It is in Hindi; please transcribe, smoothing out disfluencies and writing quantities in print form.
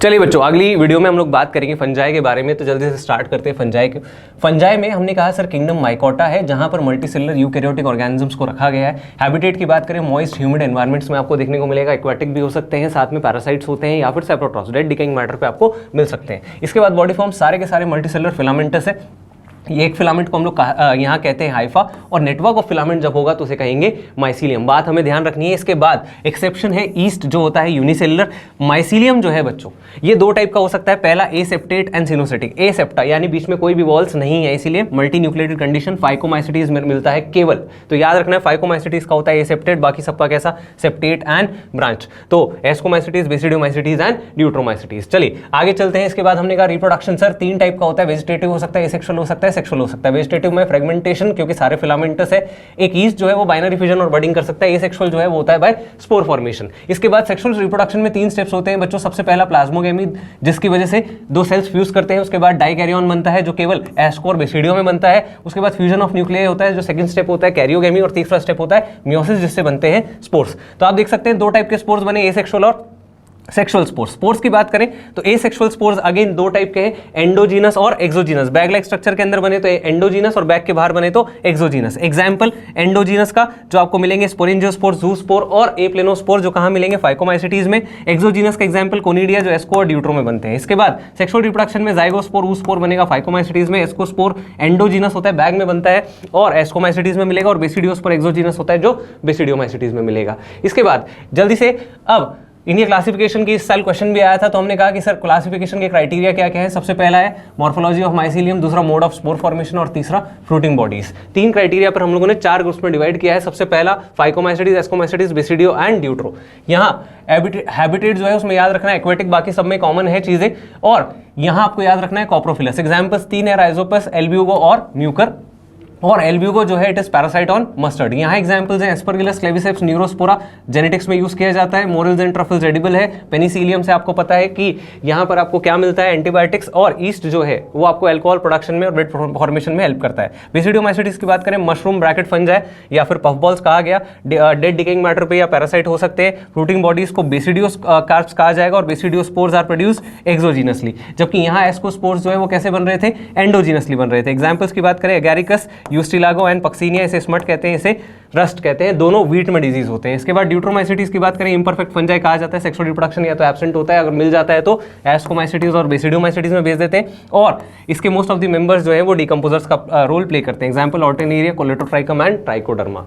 चलिए बच्चों, अगली वीडियो में हम लोग बात करेंगे फंजाई के बारे में। तो जल्दी से स्टार्ट करते हैं फंजाई के। फंजाई में हमने कहा सर किंगडम माइकोटा है, जहां पर मल्टीसेलुलर यूकैरियोटिक ऑर्गेनिजम्स को रखा गया है। हैबिटेट की बात करें, मॉइस्ट ह्यूमिड एनवायरमेंट्स में आपको देखने को मिलेगा। एक्वाटिक भी हो सकते हैं, साथ में पैरासाइट्स होते हैं, या फिर सेप्रोट्रॉस्ट डेड डिकेइंग मैटर पे आपको मिल सकते हैं। इसके बाद बॉडी फॉर्म सारे के सारे मल्टीसेलुलर फिलामेंटस है। ये एक फिलामेंट को हम लोग यहाँ कहते हैं हाइफा, और नेटवर्क ऑफ फिलामेंट जब होगा तो उसे कहेंगे माइसीलियम। बात हमें ध्यान रखनी है। इसके बाद एक्सेप्शन है ईस्ट, जो होता है यूनिसेलुलर। माइसीलियम जो है बच्चों, ये दो टाइप का हो सकता है। पहला एसेप्टेट एंड सिनोसेटिक। एसेप्टा यानी बीच में कोई भी वॉल्स नहीं है, इसीलिए मल्टी न्यूक्लिएटेड कंडीशन फाइकोमाइसिटीज में मिलता है केवल। तो याद रखना है फाइकोमाइसिटीज का होता है एसेप्टेट, बाकी सबका कैसा सेप्टेट एंड ब्रांच। तो एस्कोमाइसिटीज, बेसिडियोमाइसिटीज एंड ड्यूट्रोमाइसिटीज। चलिए आगे चलते हैं। इसके बाद हमने कहा रिप्रोडक्शन सर तीन टाइप का होता है। वेजिटेटिव हो सकता है, एसेक्सुअल हो सकता है, सेक्सुअल हो सकता है। वेजिटेटिव में फ्रेगमेंटेशन, क्योंकि सारे फिलामेंटस है। एक ईस्ट जो है वो बाइनरी फ्यूजन और बडिंग कर सकता है। एसेक्सुअल जो है वो होता है बाय स्पोर फॉर्मेशन। इसके बाद सेक्सुअल रिप्रोडक्शन में तीन स्टेप्स होते हैं बच्चों। सबसे पहला प्लाज्मोगेमी, जिसकी वजह से दो सेल्स फ्यूज करते हैं। उसके बाद डाइकैरियन बनता है, जो केवल एस्को और बेसिडियो में बनता है। उसके बाद फ्यूजन ऑफ न्यूक्लियाई होता है, जो सेकंड स्टेप होता है कैरियोगेमी, और तीसरा स्टेप होता है मियोसिस, जिससे बनते हैं स्पोर्स। तो आप देख सकते हैं दो टाइप के स्पोर्स बने, एसेक्सुअल और सेक्सुअल स्पोर्स। स्पोर्स की बात करें तो एसेक्सुअल स्पोर्स अगेन दो टाइप के हैं, एंडोजीनस और एक्सोजीनस। बैग लाइक स्ट्रक्चर के अंदर बने तो एंडोजीनस, और बैग के बाहर बने तो एक्सोजीनस। एग्जांपल एंडोजीनस का जो आपको मिलेंगे स्पोरेंजियोस्पोर, जूस्पोर और एप्लेनोस्पोर, जो कहां मिलेंगे फाइकोमाइसिटीज में। एक्सोजीनस का एग्जांपल कोनिडिया, जो एस्को और ड्यूट्रो में बनते हैं। इसके बाद सेक्सुअल रिप्रोडक्शन में जाइगोस्पोर, ऊस्पोर बनेगा फाइकोमाइसिटीज में। एस्कोस्पोर एंडोजीनस होता है, बैग में बनता है, और एस्कोमाइसिटीज में मिलेगा। और बेसिडियोस्पोर एक्सोजीनस होता है, जो बेसिडियोमाइसिटीज में मिलेगा। इसके बाद जल्दी से अब इनके क्लासिफिकेशन की इस साल क्वेश्चन भी आया था, तो हमने कहा कि सर क्लासिफिकेशन के क्राइटेरिया क्या क्या है। सबसे पहला है मॉर्फोलॉजी ऑफ माइसीलियम, दूसरा मोड ऑफ स्पोर फॉर्मेशन, और तीसरा फ्रूटिंग बॉडीज। तीन क्राइटेरिया पर हम लोगों ने चार ग्रुप्स में डिवाइड किया है। सबसे पहला फाइकोमाइसिटीज, एस्कोमाइसिटीज, बेसिडियो एंड ड्यूट्रो। यहाँ हैबिटेट जो है उसमें याद रखना है एक्वेटिक, बाकी सब में कॉमन है चीजें। और यहाँ आपको याद रखना है कॉप्रोफिलस। एग्जाम्पल्स तीन है, राइजोपस, एल्ब्यूगो और म्यूकर। और एल्ब्यूगो जो है it is parasite on mustard. यहाँ एग्जांपल्स हैं एस्परगिलस, क्लेविसेप्स, न्यूरोस्पोरा, जेनेटिक्स में यूज किया जाता है। मोरल्स एंड ट्रफल्स एडिबल है। पेनिसिलियम से आपको पता है कि यहाँ पर आपको क्या मिलता है, एंटीबायोटिक्स। और ईस्ट जो है वो आपको अल्कोहल प्रोडक्शन में और ब्लड फॉर्मेशन में हेल्प करता है। बेसिडियोमाइसिटीज की बात करें, मशरूम ब्रैकेट फंजाई या फिर पफबॉल्स कहा गया, डेड डिकेइंग मैटर पे या पैरासाइट हो सकते हैं। फ्रूटिंग बॉडीज को बेसिडियोस कार्प्स कहा जाएगा, और बेसिडियोस्पोर्स आर प्रोड्यूस एक्सोजीनसली। जबकि यहाँ एस्कोस्पोर्स जो है वो कैसे बन रहे थे, एंडोजीनसली बन रहे थे। एग्जांपल्स की बात करें, एगैरिकस, यूस्टिलागो एंड पक्सीनिया, इसे स्मट कहते हैं, इसे रस्ट कहते हैं। दोनों व्हीट में डिजीज होते हैं। इसके बाद ड्यूट्रोमाइसिटीज की बात करें, इम्परफेक्ट फंजाई कहा जाता है। सेक्सुअल रिप्रोडक्शन या तो एब्सेंट होता है, अगर मिल जाता है तो एस्कोमाइसिटीज और बेसिडियोमाइसिटीज में भेज देते हैं। और इसके मोस्ट ऑफ द मेंबर्स जो है वो डिकम्पोजर्स का रोल प्ले करते हैं। Example ordinaria, Colletotrichum and trichoderma.